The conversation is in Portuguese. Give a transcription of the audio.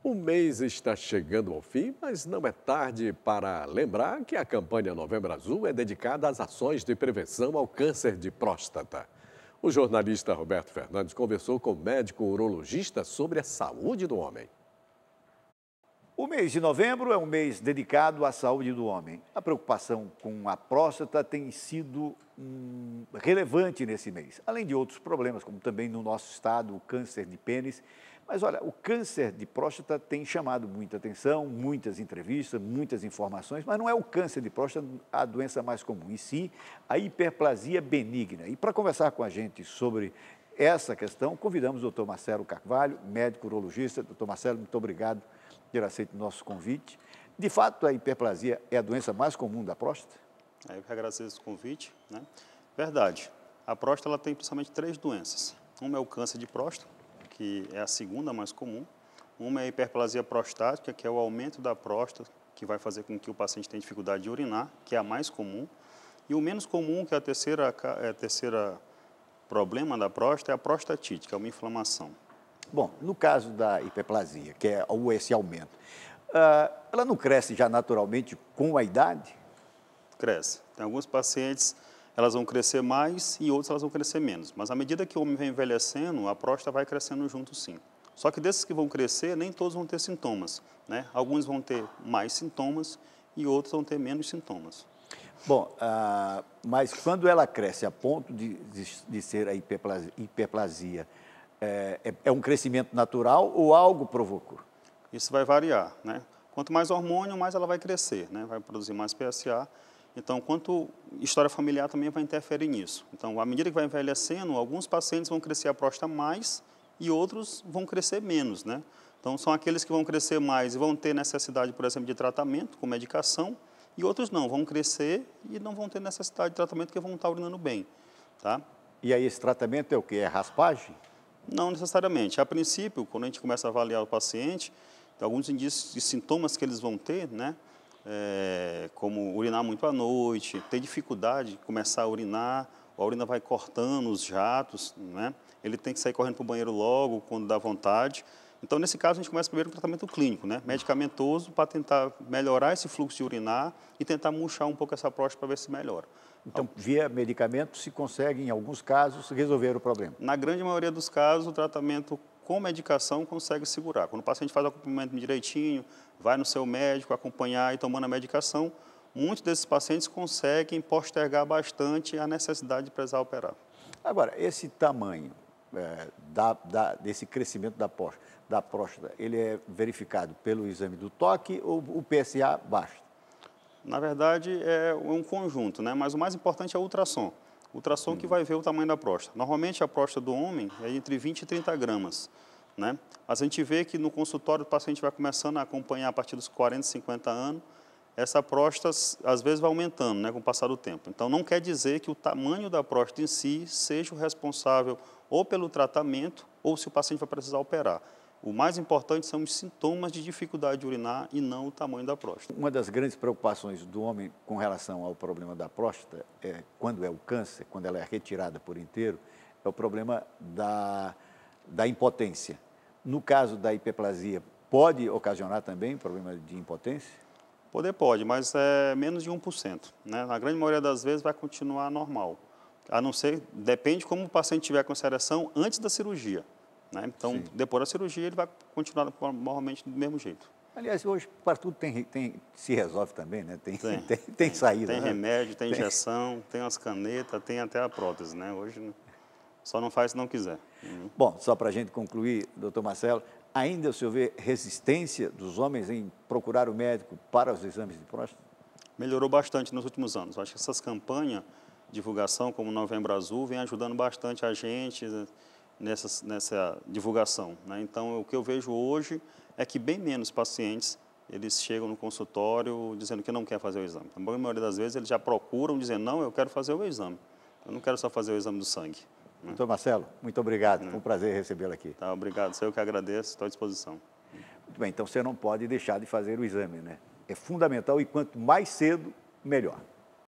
O mês está chegando ao fim, mas não é tarde para lembrar que a campanha Novembro Azul é dedicada às ações de prevenção ao câncer de próstata. O jornalista Roberto Fernandes conversou com o médico urologista sobre a saúde do homem. O mês de novembro é um mês dedicado à saúde do homem. A preocupação com a próstata tem sido relevante nesse mês, além de outros problemas, como também no nosso estado, o câncer de pênis. Mas olha, o câncer de próstata tem chamado muita atenção, muitas entrevistas, muitas informações, mas não é o câncer de próstata a doença mais comum, e sim a hiperplasia benigna. E para conversar com a gente sobre essa questão, convidamos o Dr. Marcelo Carvalho, médico urologista. Dr. Marcelo, muito obrigado por ter aceito o nosso convite. De fato, a hiperplasia é a doença mais comum da próstata? Eu que agradeço o convite, né? Verdade. A próstata ela tem principalmente três doenças. Uma é o câncer de próstata, que é a segunda mais comum. Uma é a hiperplasia prostática, que é o aumento da próstata, que vai fazer com que o paciente tenha dificuldade de urinar, que é a mais comum. E o menos comum, que é a terceira problema da próstata, é a prostatite, que é uma inflamação. Bom, no caso da hiperplasia, que é esse aumento, ela não cresce já naturalmente com a idade? Cresce. Tem alguns pacientes, elas vão crescer mais e outros elas vão crescer menos. Mas à medida que o homem vem envelhecendo, a próstata vai crescendo junto sim. Só que desses que vão crescer, nem todos vão ter sintomas, né? Alguns vão ter mais sintomas e outros vão ter menos sintomas. Bom, mas quando ela cresce a ponto de ser a hiperplasia, é um crescimento natural ou algo provocou? Isso vai variar, né? Quanto mais hormônio, mais ela vai crescer, né? Vai produzir mais PSA. Então, quanto história familiar também vai interferir nisso. Então, à medida que vai envelhecendo, alguns pacientes vão crescer a próstata mais e outros vão crescer menos, né? Então, são aqueles que vão crescer mais e vão ter necessidade, por exemplo, de tratamento com medicação, e outros não, vão crescer e não vão ter necessidade de tratamento porque vão estar urinando bem, tá? E aí esse tratamento é o quê? É raspagem? Não necessariamente. A princípio, quando a gente começa a avaliar o paciente, tem alguns indícios e sintomas que eles vão ter, né? Como urinar muito à noite, ter dificuldade de começar a urinar, a urina vai cortando os jatos, né? Ele tem que sair correndo para o banheiro logo, quando dá vontade. Então, nesse caso, a gente começa primeiro com o tratamento clínico, né? Medicamentoso, para tentar melhorar esse fluxo de urinar e tentar murchar um pouco essa próstata para ver se melhora. Então, via medicamento, se consegue, em alguns casos, resolver o problema. Na grande maioria dos casos, o tratamento com medicação consegue segurar. Quando o paciente faz o acompanhamento direitinho, vai no seu médico acompanhar e tomando a medicação, muitos desses pacientes conseguem postergar bastante a necessidade de precisar operar. Agora, esse tamanho desse crescimento da próstata, ele é verificado pelo exame do toque ou o PSA basta? Na verdade, é um conjunto, né? Mas o mais importante é o ultrassom. O ultrassom que vai ver o tamanho da próstata. Normalmente, a próstata do homem é entre 20 e 30 gramas, né? Mas a gente vê que no consultório o paciente vai começando a acompanhar a partir dos 40, 50 anos, essa próstata às vezes vai aumentando, né, com o passar do tempo. Então, não quer dizer que o tamanho da próstata em si seja o responsável ou pelo tratamento ou se o paciente vai precisar operar. O mais importante são os sintomas de dificuldade de urinar e não o tamanho da próstata. Uma das grandes preocupações do homem com relação ao problema da próstata, quando é o câncer, quando ela é retirada por inteiro, é o problema da impotência. No caso da hiperplasia, pode ocasionar também problema de impotência? Pode, mas é menos de 1%, né? Na grande maioria das vezes vai continuar normal. A não ser, depende como o paciente tiver com essa ereção antes da cirurgia, né? Então, sim, depois da cirurgia, ele vai continuar normalmente do mesmo jeito. Aliás, hoje, para tudo se resolve também, né? Tem saída. Tem né? remédio, tem injeção, tem umas canetas, tem até a prótese, né? Hoje, só não faz se não quiser. Bom, só para a gente concluir, doutor Marcelo, ainda o senhor vê resistência dos homens em procurar o médico para os exames de próstata? Melhorou bastante nos últimos anos. Eu acho que essas campanhas de divulgação, como Novembro Azul, vem ajudando bastante a gente nessa divulgação, né? Então, o que eu vejo hoje é que bem menos pacientes, eles chegam no consultório dizendo que não quer fazer o exame. A maioria das vezes, eles já procuram dizendo, não, eu quero fazer o exame. Eu não quero só fazer o exame do sangue. Né? Doutor Marcelo, muito obrigado. Foi um prazer recebê-lo aqui. Tá, obrigado. Eu que agradeço, estou à disposição. Muito bem, então você não pode deixar de fazer o exame, né? É fundamental e quanto mais cedo, melhor.